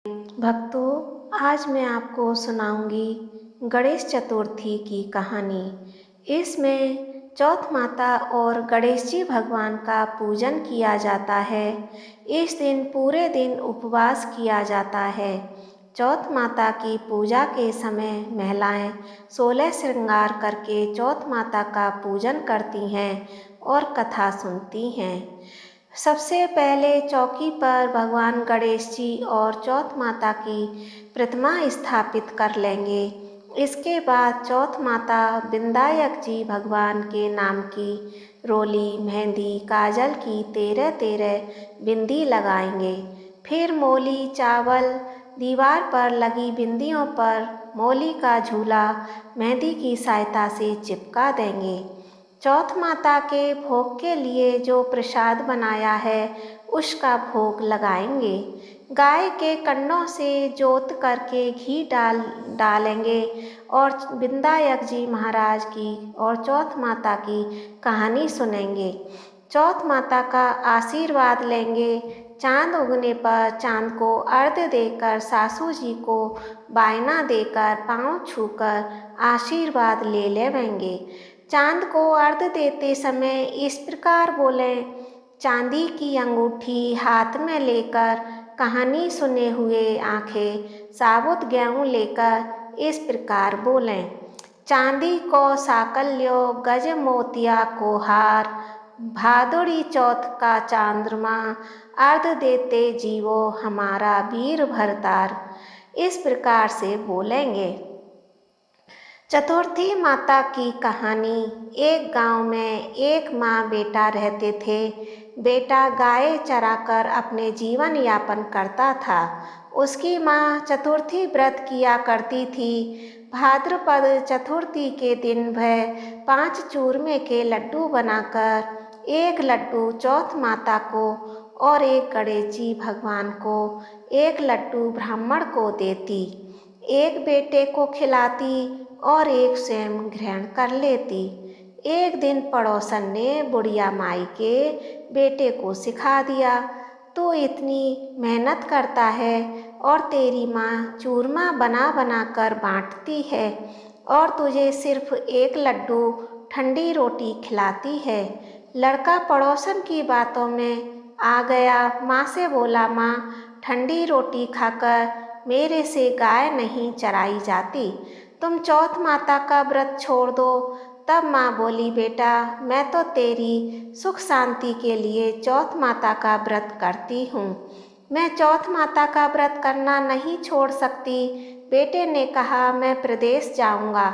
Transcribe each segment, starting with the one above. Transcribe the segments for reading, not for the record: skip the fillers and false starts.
भक्तों, आज मैं आपको सुनाऊंगी गणेश चतुर्थी की कहानी। इसमें चौथ माता और गणेश जी भगवान का पूजन किया जाता है। इस दिन पूरे दिन उपवास किया जाता है। चौथ माता की पूजा के समय महिलाएं 16 श्रृंगार करके चौथ माता का पूजन करती हैं और कथा सुनती हैं। सबसे पहले चौकी पर भगवान गणेश जी और चौथ माता की प्रतिमा स्थापित कर लेंगे। इसके बाद चौथ माता विनायक जी भगवान के नाम की रोली, मेहंदी, काजल की 13 बिंदी लगाएंगे। फिर मोली चावल दीवार पर लगी बिंदियों पर मोली का झूला मेहंदी की सहायता से चिपका देंगे। चौथ माता के भोग के लिए जो प्रसाद बनाया है उसका भोग लगाएंगे। गाय के कन्नों से जोत करके घी डालेंगे और विनायक जी महाराज की और चौथ माता की कहानी सुनेंगे। चौथ माता का आशीर्वाद लेंगे। चांद उगने पर चांद को अर्घ्य देकर सासू जी को बायना देकर पाँव छूकर आशीर्वाद ले लेंगे। चांद को अर्घ्य देते समय इस प्रकार बोलें, चांदी की अंगूठी हाथ में लेकर कहानी सुने हुए आंखें साबुत गेहूँ लेकर इस प्रकार बोलें, चांदी को साकल्यो गज मोतिया को हार, भादुड़ी चौथ का चांद्रमा अर्घ्य देते जीवो हमारा वीर भरतार। इस प्रकार से बोलेंगे। चतुर्थी माता की कहानी। एक गांव में एक माँ बेटा रहते थे। बेटा गाय चराकर अपने जीवन यापन करता था। उसकी माँ चतुर्थी व्रत किया करती थी। भाद्रपद चतुर्थी के दिन वह 5 चूरमे के लड्डू बनाकर एक लड्डू चौथ माता को और एक गणेश जी भगवान को, एक लड्डू ब्राह्मण को देती, एक बेटे को खिलाती और एक स्वयं ग्रहण कर लेती। एक दिन पड़ोसन ने बुढ़िया माई के बेटे को सिखा दिया, तू इतनी मेहनत करता है और तेरी माँ चूरमा बना बना कर बांटती है और तुझे सिर्फ एक लड्डू ठंडी रोटी खिलाती है। लड़का पड़ोसन की बातों में आ गया। माँ से बोला, माँ ठंडी रोटी खाकर मेरे से गाय नहीं चराई जाती, तुम चौथ माता का व्रत छोड़ दो। तब माँ बोली, बेटा मैं तो तेरी सुख शांति के लिए चौथ माता का व्रत करती हूँ, मैं चौथ माता का व्रत करना नहीं छोड़ सकती। बेटे ने कहा, मैं प्रदेश जाऊँगा।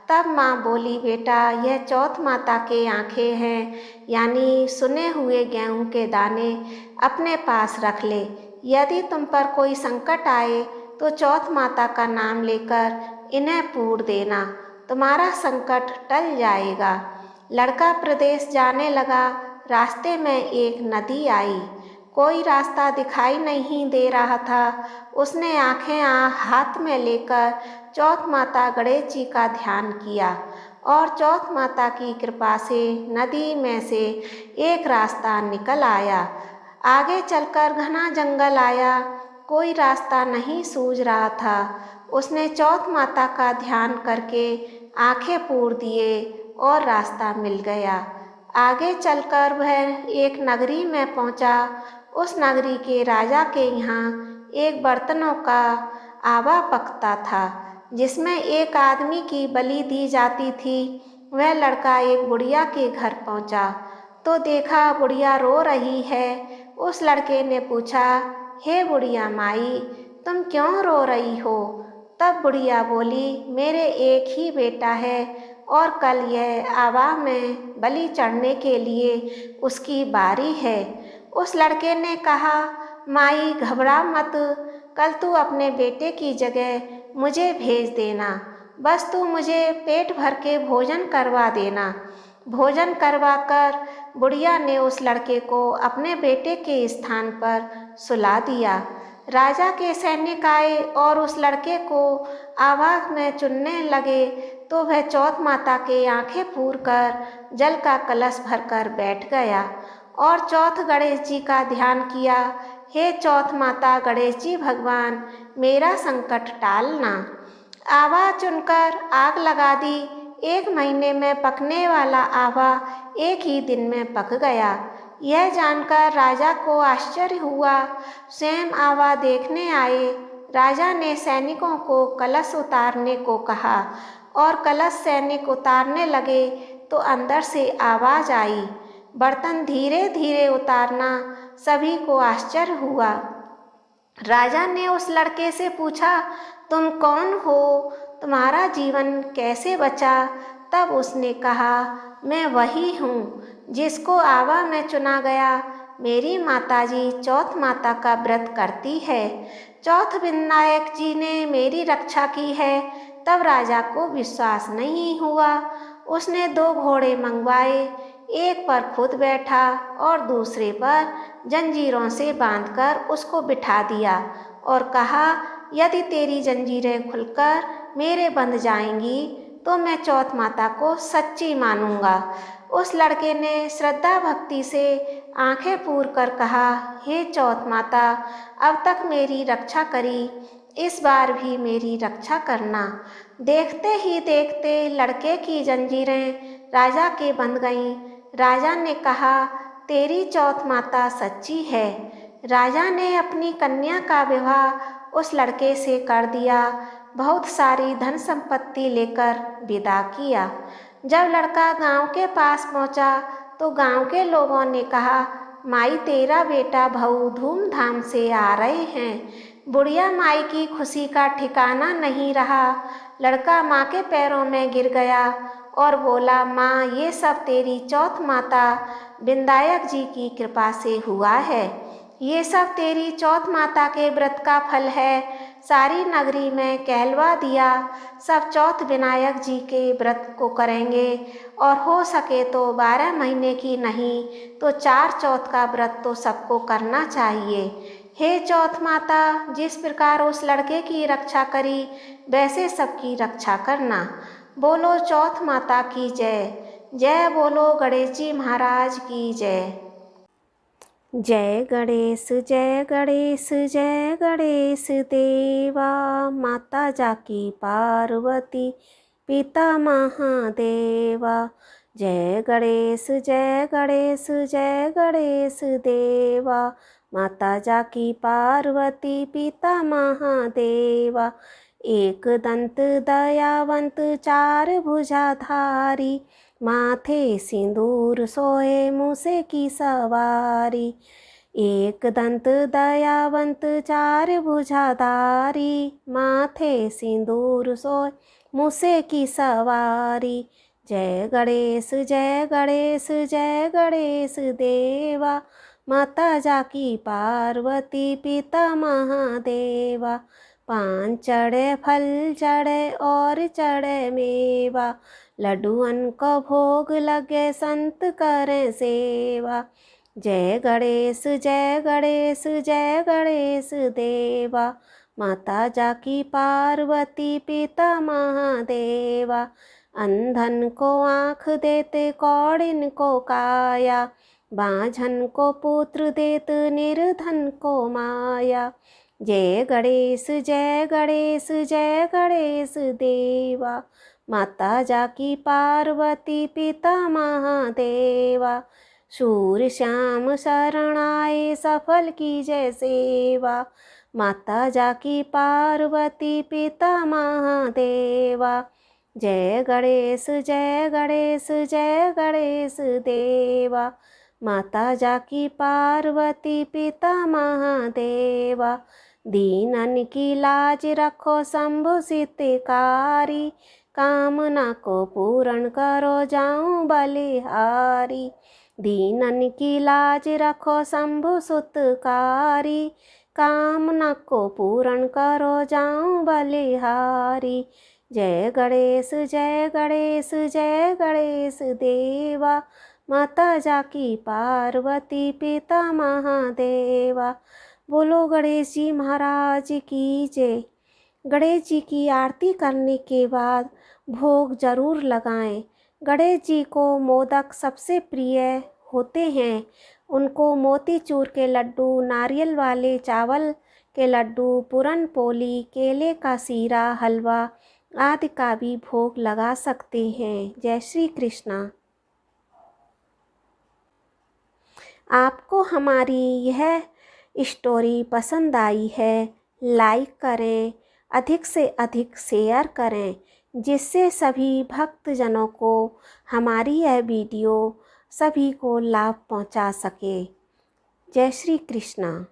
तब माँ बोली, बेटा यह चौथ माता के आंखें हैं, यानी सुने हुए गेहूँ के दाने अपने पास रख ले। यदि तुम पर कोई संकट आए तो चौथ माता का नाम लेकर इन्हें पूर देना, तुम्हारा संकट टल जाएगा। लड़का प्रदेश जाने लगा। रास्ते में एक नदी आई। कोई रास्ता दिखाई नहीं दे रहा था। उसने आंखें हाथ में लेकर चौथ माता गणेश जी का ध्यान किया और चौथ माता की कृपा से नदी में से एक रास्ता निकल आया। आगे चलकर घना जंगल आया। कोई रास्ता नहीं सूझ रहा था। उसने चौथ माता का ध्यान करके आंखें पूर दिए और रास्ता मिल गया। आगे चलकर वह एक नगरी में पहुंचा। उस नगरी के राजा के यहाँ एक बर्तनों का आवा पकता था जिसमें एक आदमी की बलि दी जाती थी। वह लड़का एक बुढ़िया के घर पहुंचा तो देखा बुढ़िया रो रही है। उस लड़के ने पूछा, हे बुढ़िया माई, तुम क्यों रो रही हो? तब बुढ़िया बोली, मेरे एक ही बेटा है और कल यह आवा में बलि चढ़ने के लिए उसकी बारी है। उस लड़के ने कहा, माई घबरा मत, कल तू अपने बेटे की जगह मुझे भेज देना, बस तू मुझे पेट भर के भोजन करवा देना। भोजन करवाकर बुढ़िया ने उस लड़के को अपने बेटे के स्थान पर सुला दिया। राजा के सैनिक आए और उस लड़के को आवाज में चुनने लगे तो वह चौथ माता के आंखें पूर कर जल का कलश भरकर बैठ गया और चौथ गणेश जी का ध्यान किया। हे चौथ माता गणेश जी भगवान, मेरा संकट टालना। आवा चुनकर आग लगा दी। 1 महीने में पकने वाला आवा 1 ही दिन में पक गया। यह जानकर राजा को आश्चर्य हुआ। स्वयं आवा देखने आए। राजा ने सैनिकों को कलश उतारने को कहा और कलश सैनिक उतारने लगे तो अंदर से आवाज आई। बर्तन धीरे धीरे उतारना। सभी को आश्चर्य हुआ। राजा ने उस लड़के से पूछा, तुम कौन हो? तुम्हारा जीवन कैसे बचा? तब उसने कहा, मैं वही हूँ जिसको आवा में चुना गया। मेरी माताजी चौथ माता का व्रत करती है। चौथ विनायक जी ने मेरी रक्षा की है। तब राजा को विश्वास नहीं हुआ। उसने 2 घोड़े मंगवाए। एक पर खुद बैठा और दूसरे पर जंजीरों से बांधकर उसको बिठा दिया और कहा, यदि तेरी जंजीरें खुलकर मेरे बंध जाएंगी तो मैं चौथ माता को सच्ची मानूंगा। उस लड़के ने श्रद्धा भक्ति से आंखें पूर कर कहा, हे चौथ माता, अब तक मेरी रक्षा करी, इस बार भी मेरी रक्षा करना। देखते ही देखते लड़के की जंजीरें राजा के बंध गईं। राजा ने कहा, तेरी चौथ माता सच्ची है। राजा ने अपनी कन्या का विवाह उस लड़के से कर दिया। बहुत सारी धन संपत्ति लेकर विदा किया। जब लड़का गांव के पास पहुंचा तो गांव के लोगों ने कहा, माई तेरा बेटा बहू धूमधाम से आ रहे हैं। बुढ़िया माई की खुशी का ठिकाना नहीं रहा। लड़का माँ के पैरों में गिर गया और बोला, माँ, ये सब तेरी चौथ माता विनायक जी की कृपा से हुआ है। ये सब तेरी चौथ माता के व्रत का फल है। सारी नगरी में कहलवा दिया, सब चौथ विनायक जी के व्रत को करेंगे और हो सके तो 12 महीने की नहीं तो 4 चौथ का व्रत तो सबको करना चाहिए। हे चौथ माता, जिस प्रकार उस लड़के की रक्षा करी वैसे सबकी रक्षा करना। बोलो चौथ माता की जय। जय बोलो गणेश जी महाराज की जय। जय गणेश जय गणेश जय गणेश देवा। माता जाकी पार्वती पिता महादेवा। जय गणेश जय गणेश जय गणेश देवा। माता जाकी पार्वती पिता महादेवा। एक दंत दयावंत 4 भुजाधारी। माथे सिंदूर सोए मूसे की सवारी। एक दंत दयावंत 4 भुजाधारी। माथे सिंदूर सोए मूसे की सवारी। जय गणेश जय गणेश जय गणेश देवा। माता जाकी पार्वती पिता महादेवा। 5 चढ़े फल चढ़े और चढ़े मेवा। लड्डुअन को भोग लगे संत करें सेवा। जय गणेश जय गणेश जय गणेश देवा। माता जाकी पार्वती पिता महादेवा। अंधन को आँख देते कौड़िन को काया। बांझन को पुत्र देत निर्धन को माया। जय गणेश जय गणेश जय गणेश देवा। माता जाकी पार्वती पिता महादेवा। शूर श्याम शरण आए सफल की जय सेवा। माता जाकी पार्वती पिता महादेवा। जय गणेश जय गणेश जय गणेश देवा। माता जाकी पार्वती पिता महादेवा। दीनन की लाज रखो शंभु सिद्धकारी। कामना को पूर्ण करो जाऊं बलिहारी। दीनन की लाज रखो शंभु सुतकारी। कामना को पूर्ण करो जाऊं बलिहारी। जय गणेश जय गणेश जय गणेश देवा। माता जाकी पार्वती पिता महादेवा। बोलो गणेश जी महाराज की जय। गणेश जी की आरती करने के बाद भोग जरूर लगाएं। गणेश जी को मोदक सबसे प्रिय होते हैं। उनको मोतीचूर के लड्डू, नारियल वाले चावल के लड्डू, पूरन पोली, केले का सीरा, हलवा आदि का भी भोग लगा सकते हैं। जय श्री कृष्णा। आपको हमारी यह स्टोरी पसंद आई है, लाइक करें, अधिक से अधिक शेयर करें, जिससे सभी भक्तजनों को हमारी यह वीडियो सभी को लाभ पहुंचा सके। जय श्री कृष्णा।